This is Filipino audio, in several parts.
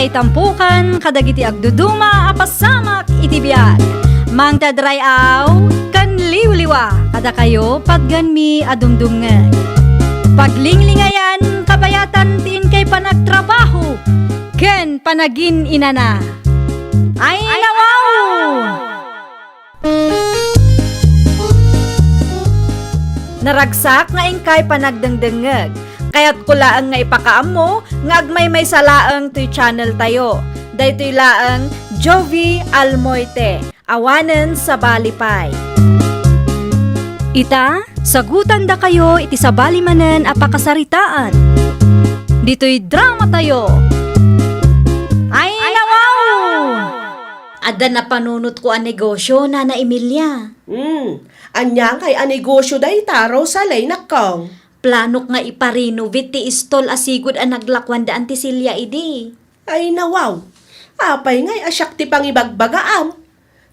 may tampukan, kadagiti agduduma, apasamak iti biyag. Mang tadrayaw, kan liwliwa, kada kayo pagganmi adumdumngeg. Paglinglingayan, kabayatan tiin kay panagtrabaho, ken panagin inana. Ay nawaw! Naragsak nga ingkay panagdengdengeg. Kaya't kulaang nga ipakaam mo, nga agmay may salaang to'y channel tayo. Daytoy laang Jovi Almoite, awanen sa balipay. Ita, sagutan da kayo iti sa balimanen apakasaritaan. Dito'y drama tayo. Ay nawaw! Ada na panunot ko ang negosyo, Nana Emilia. Anya kay ang negosyo day taro sa lay nakong. Planok nga iparenovate ti istol asigod ang naglakwan daan ti Silya idi. Ay nawaw, apay ngay asyak ti pangibagbagaam.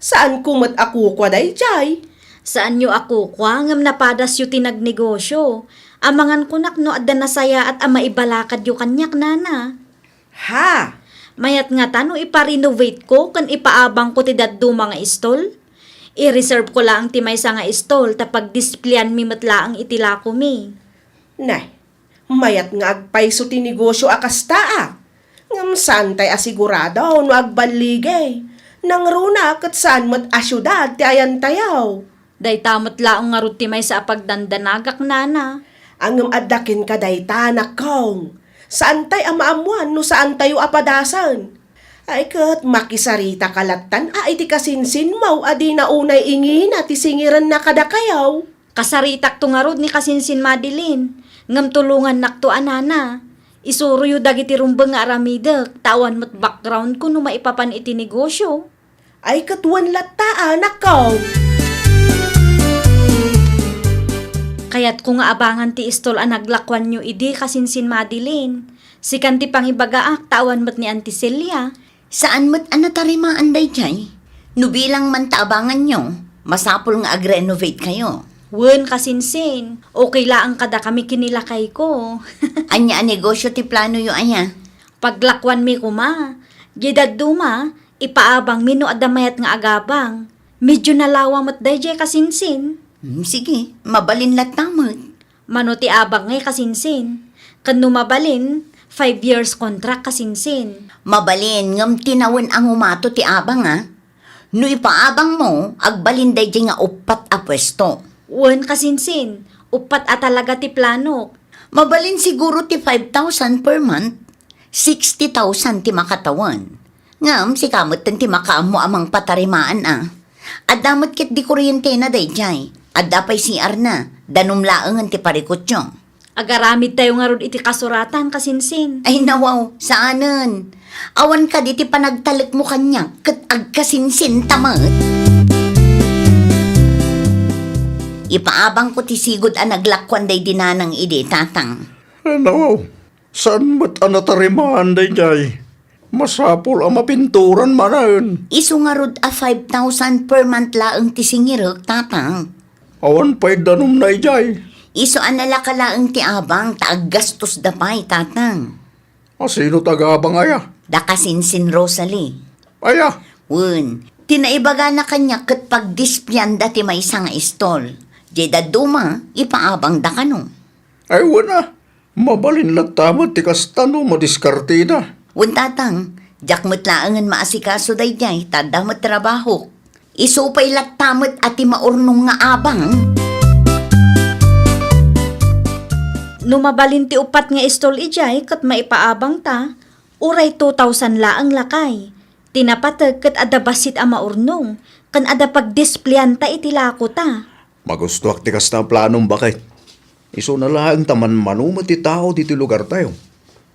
Saan kumot ako kwa day jay? Saan nyo ako kwa ngam napadas yu tinagnegosyo? Amangan kunak no adda nasaya at ama ibalakad yu kanyak nana. Ha? Mayat nga tano iparenovate ko kan ipaabang ko ti daddo mga istol? I-reserve ko lang ti maysa nga istol tapag displayan mi matlaang itila ko mi. Nay, mayat nga agpayso ti negosyo akasta. Ngam saan tay asigurado no agbaligay. Nang runa kat saan mo't asyudad ti ayan tayaw. Day tamot laong nga ruti may sa apagdandanagak nana. Angam adakin ka day tanak kong. Saan tay amaamuan no saan tayo apadasan? Ay kat makisarita kalatan iti kasinsin mau adi na unay ingin at isingiran na kadakayaw. Kasaritak tungarod ni kasinsin Madeline. Ngam tulungan nakto anana. Isuro yu dagiti rumbeng nga aramidek. Tawan mo't background ko no maipapan iti negosyo. Ay katuan lata anak ko. Kaya't kung nga abangan ti istol ang naglakwan nyo idi kasinsin Madeline. Sikan ti pangibagaak tawan mo't ni Auntie Celia. Saan mo't anatarimaan day jay? Nubilang man taabangan nyo, masapol nga ag-renovate kayo. Wen kasinsin, okay laang kada kami kinilakay ko. Anya ang negosyo ti plano yo anya? Paglakwan mi kuma, gidad duma, ipaabang mino adamayat nga agabang. Medyo nalawa mo't dayjay kasinsin. Sige, mabalin latamot. Mano ti abang ngay kasinsin. Kan mabalin, 5 years contract kasinsin. Mabalin, ngam tinawin ang umato ti abang No ipaabang mo, agbalin day nga upat a pwesto. Wen kasinsin, upat at talaga ti plano. Mabalin siguro ti 5,000 per month. 60,000 ti makatawan. Ngam, si kamot ti makaamo amang patarimaan Adamot kit di kuryente na day jay. Adapay CR na, danumlaangan ti parikot yung. Agaramid tayo nga ron iti kasuratan kasinsin. Ay nawaw, saanan? Awan ka di ti panagtalik mo kanya, kat agkasinsin tamat. Ipaabang ko ti sigod ang naglakwan day dinanang ide, tatang. Ano? Saan ba't anatarimaan day jay? Masapol ang mapinturan manan. Isu nga rod a 5,000 per month laang ti singirok, tatang. Awan pa'y danum na jay. Isu ang nalakalaang ti abang, taaggastos dapay, tatang. Sino tagabang aya? Dakasinsin Rosalie. Aya, Wun, tinaibaga na kanya kat pagdispyan dati may isang istol. Jeda duma, ipaabang da kano. ay wala. Mabalin latamot ti kastano madiskarte na. Wun tatang, jak mutlaangan maasikaso day jay, tadamot trabaho. Isupay latamot at maurnong nga abang. Numabalin ti upat nga istol ijay kat maipaabang ta, uray 2,000 laang lakay. Tinapatag kat adabasit ang maurnong, kan adapag-displayan ta itilako ta. Magustuak ti kasta planong bakit. Iso na lang taman manumat ti tao diti lugar tayo.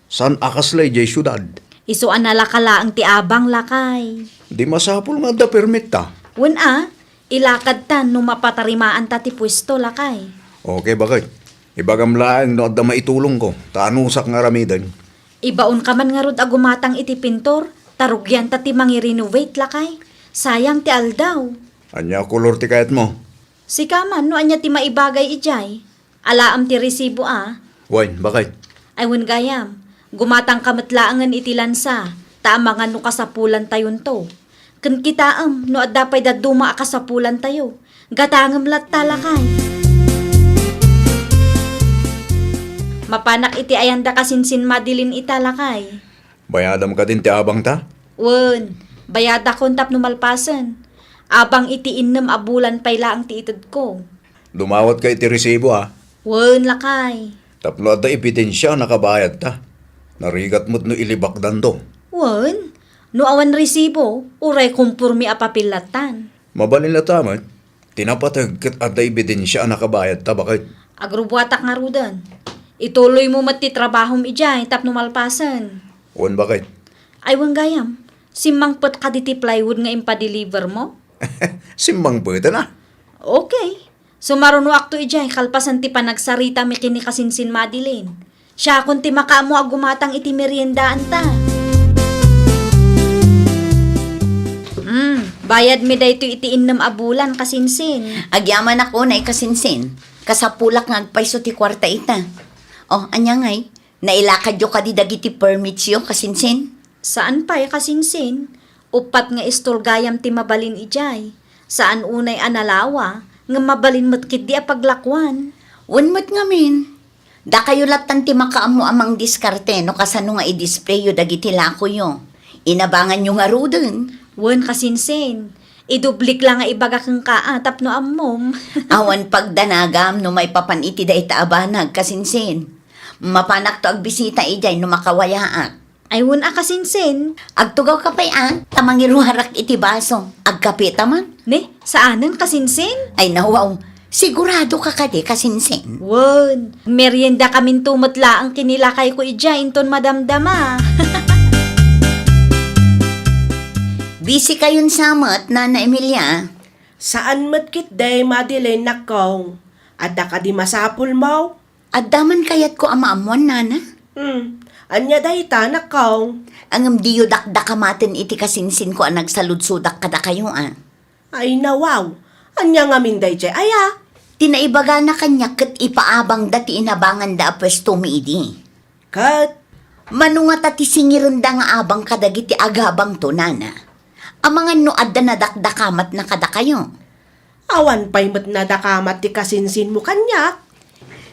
San akaslay jay syudad. Iso analakala ang ti abang lakay. Di masapol nga da permit ta. Wen ilakad ta no mapatarimaan ta ti pwesto lakay. Okay bakit? Ibagam lang no adda maitulong ko. Taanusak nga ramidan. Ibaon ka man nga rod agumatang iti pintor, tarugyan ta ti mangi-renovate lakay. Sayang ti aldaw. Anya kolor ti kayat mo? Si kaman no anya ti maibagay ijay. Alaam ti resibo Wine, bakit? Ay wen gayam, gumatang kamatlaangan iti lansa. Tama nga no kasapulan tayon to. Kan kitaam, no at dapay daduma kasapulan tayo. Gatangam lat talakay. Mapanak iti ayanda kasinsin madilin italakay. Bayadam ka din ti abang ta? Wen, bayada kontap no malpasan. Abang iti innem abulan pay laang ti ited ko. Dumawat ka iti resibo ha. Wen lakay. Tapno at ipitensya nakabayad ta. Narigat mo't no ilibakdan to. Wen, no awan resibo, uray kumpurmi apapilatan. Mabalin na tamat. Tinapatag kat at ebidensya nakabayad ta bakit? Agrubuatak nga rudan. Ituloy mo mati trabahom ijay tapno malpasan. Wan bakit? Ay wang gayam, simangpot ka diti plywood nga impa-deliver mo? Simbang pwede na. Okay. Sumaruno akto ijay kalpasan ti panagsarita mi kini kasinsin Madeline. Siya kun ti makaamo agumatang iti meriendaan ta. Bayad mi dayto iti innem abulan kasinsin. Agyaman ako na ikasinsin. Kasapulak nga agpaiso ti kwarta ita. Oh, anya ngay, nailakad yo ka di dagiti permits yo kasinsin. Saan pa'y kasinsin? Upat nga istulgayam ti mabalin ijay. Saan unay analawa, nga mabalin matkid di apaglakwan. Unmat nga min. Da kayo latan ti makaamo amang diskarte no kasano nga i-display yo dagiti lako yo. Inabangan yo nga ruden. Wen kasinsin, idublik lang nga ibaga kang kaatap no ammom. Awan pagdanagam no may papaniti da itaabanag kasinsin. Mapanak to agbisita ijay no makawayaak. Ay wen a kasinsin. Agtugaw ka pa'y tamangiruharak iti baso. Agkapita man. Ne, saanan kasinsin? Ay nawaw, sigurado ka kadi kasinsin. Wen, merienda kamin tumatla ang kinilakay ko ijay inton madamdama. Busy kayon samat, Nana Emilia. Saan matkit day Madeline nakong? Adda ka di masapul mo? At daman kayat ko amaamuan, Nana. Anya day ta nakong? Ang diyo dakdakamatin iti kasinsin ko ang nagsaludsudak kada kayo Ay nawaw, anya nga min day jay aya. Tinaibaga na kanya kat ipaabang dati inabangan da pwesto mi idi. Kat, Manungat at isingirunda nga abang kadagiti agabang to, Nana. Amangan no adda na dakdakamat na kada kayo. awan pa'y mat nadakamat ti kasinsin mo kanyak.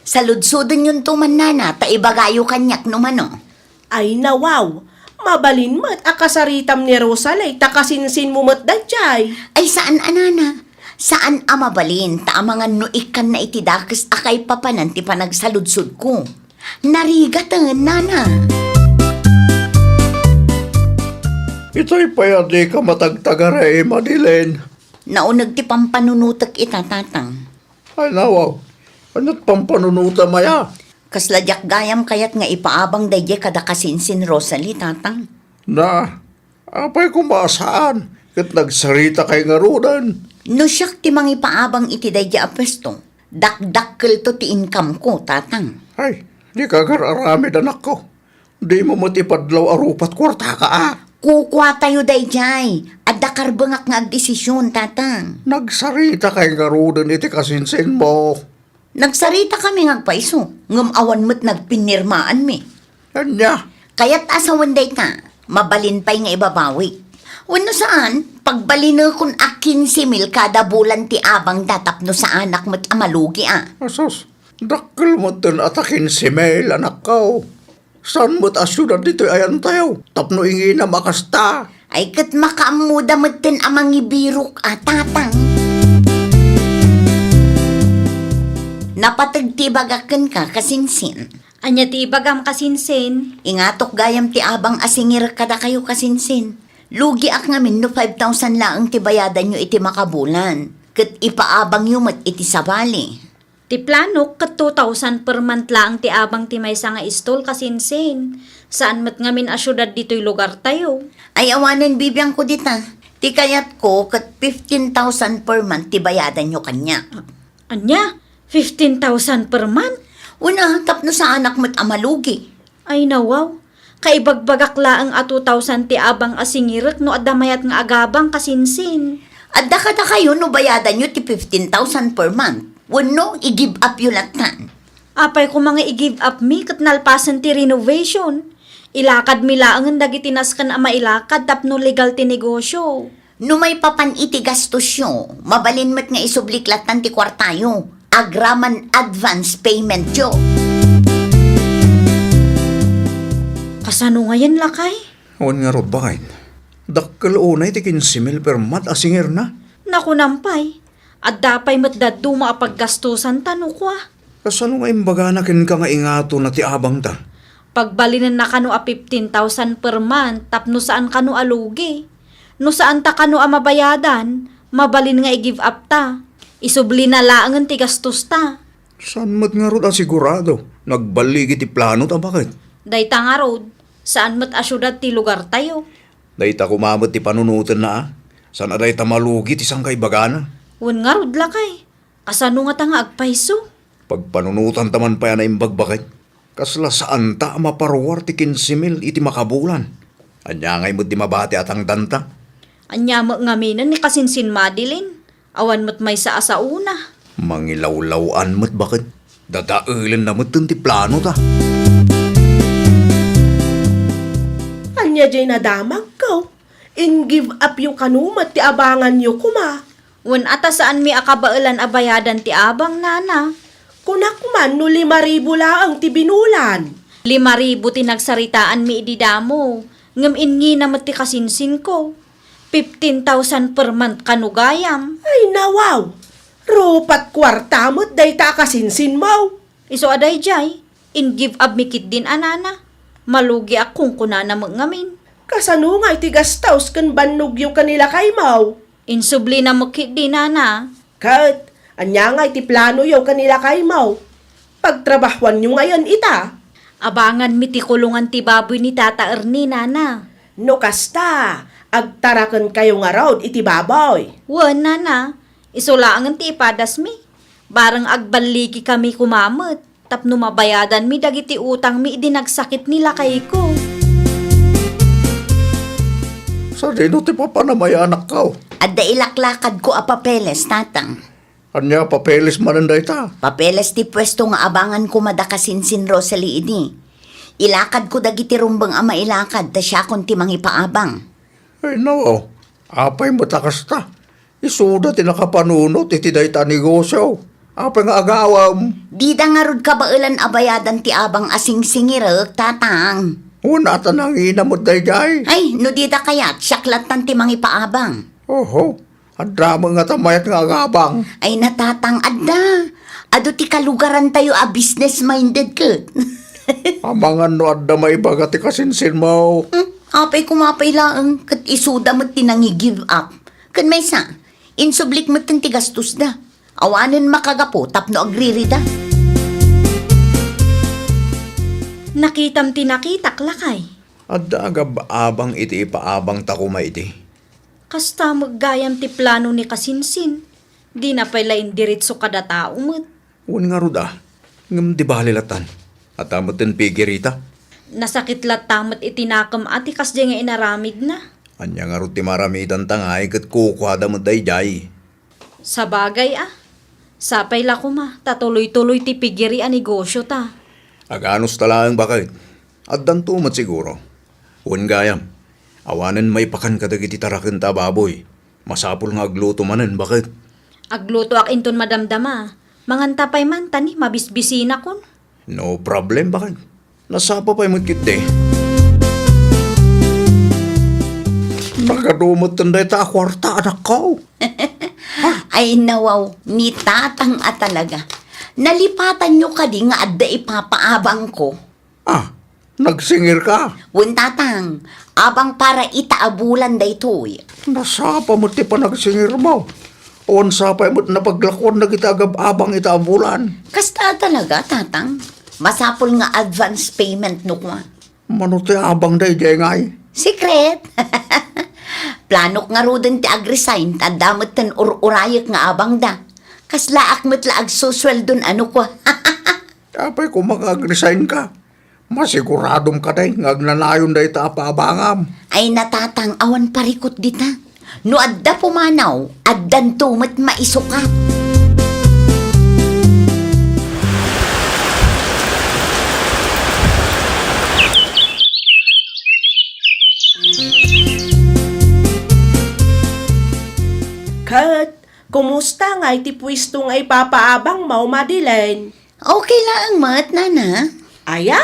Saludsudon yun tuman, Nana, taibagayo kanyak no mano. Ay nawaw, mabalin mat akasaritam ni Rosalay takasinsin mo mat dayjay. Ay saan, Anana? Saan amabalin ta amangan no ikan na itidakas akay papanan ti panagsaludsud ko. Narigatan, Nana. Ito'y payadi ka matagtagare, Madeline. Naunag ti pampanunutak itatatang. Ay nawaw, ano't pampanunuta maya? Kasladyak gayam kayat nga ipaabang dayje kada kasinsin Rosalie, tatang. Na, apay kumasaan, kat nagsarita kay ngarudan. No siyak ti mangipaabang iti dayje apesto. Dakdakkel to ti income ko, tatang. Ay, di ka gararamid anak ko. Di mo matipadlaw arupat kwarta ka Kukwa tayo dayjay. At dakarbangak nga agdesisyon, tatang. Nagsarita kay ngarudan iti kasinsin mo. Nagsarita kami ngagpaiso. Ngamawan mo't nagpinirmaan mi. Kanya, Kaya't asawan day ta, mabalin pa'y nga ibabawi. Wano saan, pagbalino kun a 15,000 kada bulan ti abang datap no sa anak mo't amalugi asos, dakkel mo din atakin si Mel, anak ko. Saan mo't asyudan dito ayan tayo? Tapno ingi na makasta. Ay kat makaamuda mo't din amang ibirok tatang. Napatagtibagakan ka kasinsin. Anya ti ibagam kasinsin. Ingatok gayam ti abang asingir kada kayo kasinsin. Lugi ak ngamin no 5,000 laang ti bayadan nyo iti makabulan. Kat ipaabang yung mat iti sabali. Ti plano kat 2,000 per month lang ti abang ti maysa nga istol kasinsin. Saan mat ngamin asyudad dito'y lugar tayo? Ay awanan bibiyang ko dita. Ti kayat ko kat 15,000 per month ti bayadan nyo kanya. Anya? 15,000 per month? Una, tapno sa anak mo't amalugi. Ay nawaw. Kaibagbagak laang a 2,000 ti abang asingirek no adamayat nga agabang kasinsin. At dakada kayo no bayadan nyo ti 15,000 per month. Wano, i-give up yung latan. Apay ko mga i-give up me kat nalpasan ti renovation. Ilakad milaangan dagiti naskan a mailakad tapno legal ti negosyo. No may papan iti gastos yo, mabalin mo't nga isubliklatan ti kwartayo. Agraman advance payment yo. Kasano ngayon lakay? Huwag nga rod bakit? Dakkel unay ti 15,000 per month asinger na. Naku nampay. At dapay mo't dadto maapaggastusan tano ko ah. Kasano nga imbaga na kin ka nga ingato na ti abang ta? Pagbalinan na kano a 15,000 per month tapno saan kano alugi. No saan ta kano a mabayadan, mabalin nga i-give up ta. Isubli na laangan ti gastos ta. Saan mo't nga rod asigurado? Nagbaligi ti plano ta bakit? Dayta nga road, saan mo't asyudad ti lugar tayo. Dahita kumamot ti panunutan na ah. Saan aday ta malugi ti sangkay bagana? Wan nga road lakay. Kasano nga ta nga agpaiso? Pag panunutan taman pa yan na imbagbakit. Kasla saan ta maparuwar ti 15,000 iti makabulan. Anya ngay mo di mabati atang danta. Anya mo ngaminan ni kasinsin Madeline. Awan mo't may sa una. Mangilawlawan mo't bakit? Dadailan na mo't ti plano ta. Anya jay nadamag ko. In give up yung kanumat ti abangan nyo kuma. Wan ata saan mi akabailan abayadan ti abang nana. Kunak man no 5,000 laang ti binulan. 5,000 ti nagsaritaan mi ididamo. Ngam ingi na ti kasinsin ko. 15,000 per month kanugayam. Ay nawaw. Rupat kwarta mo't dayta kasinsin mo. Iso aday jay. In give up mi kit din anana. Malugi akong kunana mo ngamin. Kasano nga iti gastaws kan bannog yung kanila kay mo. Insubli na mo kit din nana. Kat, anya nga iti plano yung kanila kay mo. Pagtrabahuan nyo ngayon ita. Abangan mi ti kulungan ti baboy ni Tata Ernie nana. No kasta, agtarakan kayo nga raw iti baboy. Wan nana. Isulaangan ti ipadas mi. Barang agbaliki kami kumamot. Tapno mabayadan mi dagiti utang mi idinagsakit nila kay ko. Sa dino ti papanamay anak ka. Adda ilaklakad ko a papeles, tatang. Anya papeles mananday ta. Papeles ti pwesto nga abangan ko madakasinsin Rosalie ini. Ilakad ko dagiti rumbang ama ilakad, ta siya kon ti mangipaabang. Ay no, apay matakas ta. Isuda ti nakapanunot iti dayta negosyo. Apay nga agawam. Di da nga rod kabailan abayadan ti abang asing singirek, tatang. Una ta nang inamot dayjay. Ay, no di da kayat, siyaklatan ti mangipaabang. Oho, ang drama nga tamayat nga agabang. Ay natatang adda. Ado ti kalugaran tayo a business-minded ket. Amangan no adda may baga ti kasinsin mo. Apay kumapay lang, kat isuda mo tinangi-give up. Kan may sa, insublik mo ti gastos da. Awanin makagapo, tapno agririda. Nakitam ti nakitak lakay. Adda agab-abang iti ipaabang takuma iti. Kasta maggayam ti plano ni kasinsin. Di na pala indiritso kada tao mo't. Uwan nga ruda, ngam di bahalilatan. At amutin pigirita. Nasakit latamot itinakam ati kasdi nga inaramid na. Anya nga ruti maramitan tangay kat kukwada mo dayjay. Sa bagay ah. Sapay la kuma, tatuloy-tuloy ti pigiri a negosyo ta. Aganos talaang bakit? At dantumat siguro. Uwan gayam, awanan may pakan kadagiti tarakan ta baboy. Masapul nga agluto manan, bakit? Agluto ak inton madamdama. Manganta pa'y man tani, mabisbisina kon. No problem, bakit? Nasapa pa'y magkite. Nagadumot tanday ta kwarta, anak ko. Ay nawaw, ni tatang at talaga. Nalipatan nyo ka di nga adda ipapaabang ko. Ah, nagsingir ka. Wun tatang, abang para itaabulan da ito'y. Nasapa mo ti pa nagsingir mo. Uwan sapay mo't napaglakwan na kita agab-abang itaabulan. Kasta talaga, tatang. Masapol nga advance payment no kwa. Mano ti abang day ngay. Secret. Planok nga rodin ti agresign, tadamot ten ururayak nga abang da. Kaslaak mo't laag susweldon ano kwa. Kapay kung makag-resign ka, masiguradom ka day, ngagnanayon day ta paabangam. Ay natatang awan parikot dita. No adda pumanaw, addan tumat maisukat. ngay ti pwesto nga ipapaabang mau madilen. Okay lang, mat, nana. Aya,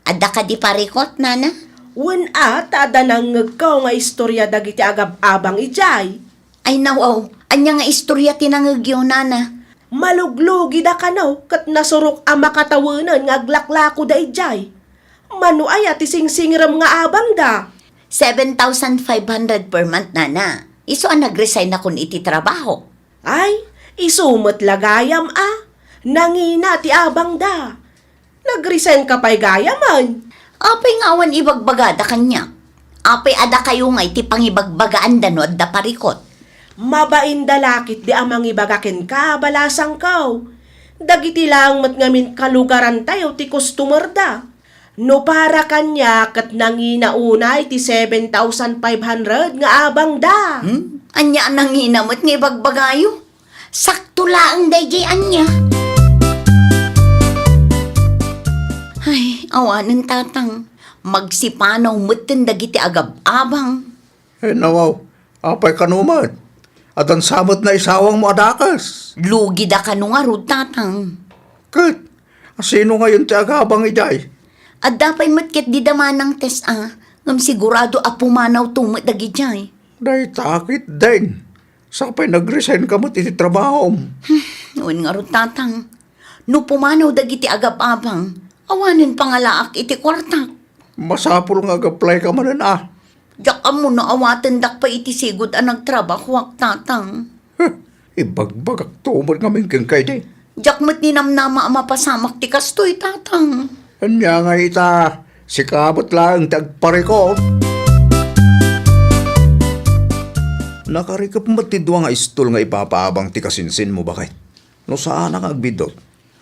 Adda ka di parikot, nana. wen tada nang ngagkaw nga istorya dagiti agab-abang ijay. Ay nawaw, anya nga istorya tinangagyo, nana. Maluglugi da kanaw kat nasurok ang makatawanan nga aglaklako da ijay. Mano aya ti singsingiram nga abang da. 7,500 per month, nana. Iso ang nag-resign na kun iti trabaho. Ay, isumot lagayam Nangina ti abang da. Nag-resign ka pa'y gayaman. Apay ngawan ibagbagada kanya. Apay ada kayo nga iti pangibagbagaan da no adda parikot. Mabain dalakit di amang ibagakin ka, balasang kaw. Dagiti lang mat ngamin kalugaran tayo ti customer da. No para kanya kat nanginaunay ti 7,500 nga abang da. Anya nang hinamot nga ibagbagayo. Sakto laang dayjay anya. Ay, awanan tatang. Magsipanaw mutin dagiti agab-abang. Nawaw, apay kanumat. At ang samot na isawang mo adakas. Lugi da ka nung arud tatang. Kat, sino ngayon ti agabang ijay? At dapay matkit di damanang test ngam sigurado apumanaw tumot dagijay. Day takit din. Sapay nag-resign ka mo iti trabaho. Noon nga rod tatang. No pumanaw dagiti agab-abang, awanin pangalaak iti kwartak. Masapul ngaag-apply ka man Diyak mo na awaten dak pa iti sigod ang nagtrabaho wak tatang. Ibagbagak tumot ngamin kang kay di. Diyak mo't ninamnama ang mapasamak ti kastoy tatang. Anya nga ita, si kabot lang tagparikot. Nakarikap matidwa nga istol nga ipapaabang ti kasinsin mo bakit? No saan ang agbidot?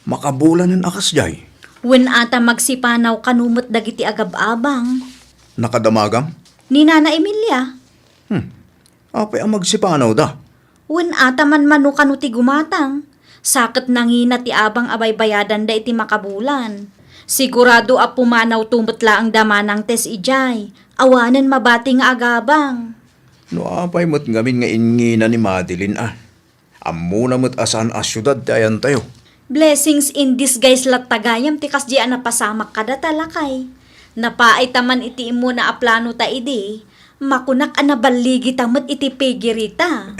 Makabulan ng akas jay. Wen ata magsipanaw kanumot dagiti agab-abang. Nakadamagam? Ni Nana Emilia. Apay ang magsipanaw da. Wen ata man mano kanu ti gumatang. Sakit nangina ti abang abay bayadan da iti makabulan. Sigurado a pumanaw tumutla ang damanang tes ijay. Awanan mabati nga agabang. No apay mo't ngamin nga ingina ni Madeline Amuna mo't asan a syudad dayan tayo. Blessings in disguise lat tagayam ti kasdi na pasamak kada talakay. Napaay taman iti imo na aplano ta idi. Makunak anabaligi tamot iti pigirita.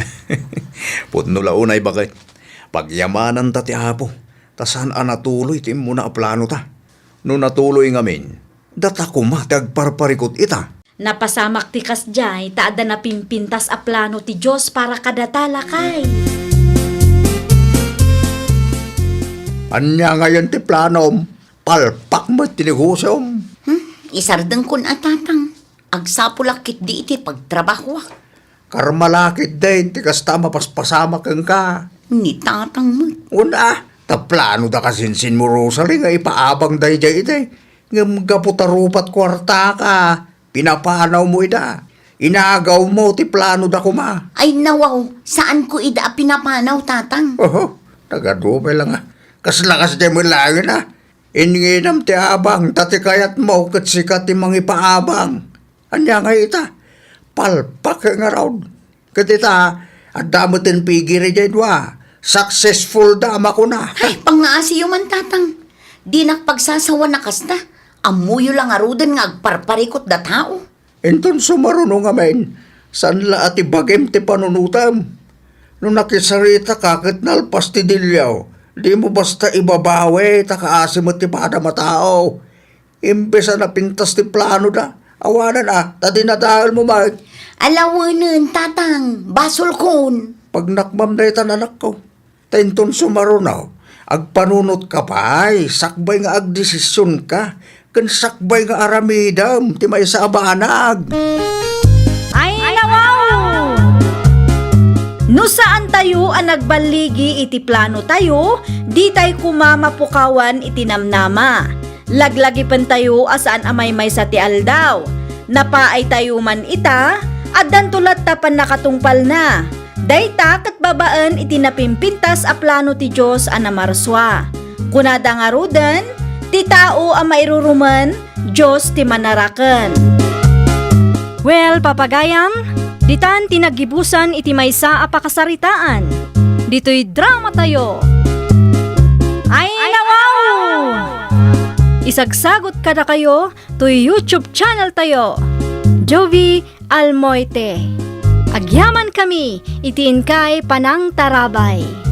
Putno launay bakit? Pagyamanan ta ti apo. Tasan natuloy ti imo na aplano ta. No natuloy ngamin, data kumatagparparikot ita. Napasamak ti kasjay taada na pimpintas aplano ti Diyos para kada talakay. Anya ngayon ti planom, palpak mo tinigusom. Isardeng kun atatang. Agsapulakit di iti pagtrabaho. Karmalakit din, ti kasta mapaspasama kang ka. Ni tatang mo. Una, taplano da kasinsin mo Rosalie nga ipaabang day jay ite. Ngam gaputarupat kwarta ka, pinapanaw mo ida. Inagaw mo ti plano da kuma. Ay nawaw, saan ko ida pinapanaw tatang? Oho, tagadumay lang Kaslakas di mo lang Inginam ti abang, tati kayat mo kat sikat ti mga ipaabang. Anya nga ita, palpak nga raw. Katita, at damutin pigiri dyan successful dama ko na. Ay, pangaasiyo man tatang. Di nakpagsasawa na kasta. Amuyo lang arudan nga agparparikot da tao. Enton sumarunong amen, saan la ati bagem ti panunutam. Nung nakisarita kakit nalpas ti dilyaw, di mo basta ibabawi, takaasi mo ti pada matao. Imbesa na pintas ti plano da, awanan tadi na dahil mo mag. Alawanan, tatang, basol kon. Pag nakmam na itan anak ko, tenton sumarunaw, agpanunot ka pa ay, sakbay nga agdesisyon ka, kan sakbay nga aramidam, ti may sa abanag. Ay nawaw! No saan tayo ang nagbaligi iti plano tayo, di tayo kumamapukawan iti namnama. Laglagi pan tayo asaan amay may sa ti aldaw. Napaay tayo man ita, at dantulat tapan nakatungpal na. Dayta kat babaan iti napimpintas a plano ti Diyos a namarswa. Kunada nga rudan, ti tao a mairuruman, Diyos ti manaraken. Well, papagayam, ditan tinagibusan iti maysa a pakasaritaan. Dito'y drama tayo. Ay nawaw! Isagsagot ka na kayo to YouTube channel tayo. Jovi Almoite. Agyaman kami, itiin kay Panang Tarabay.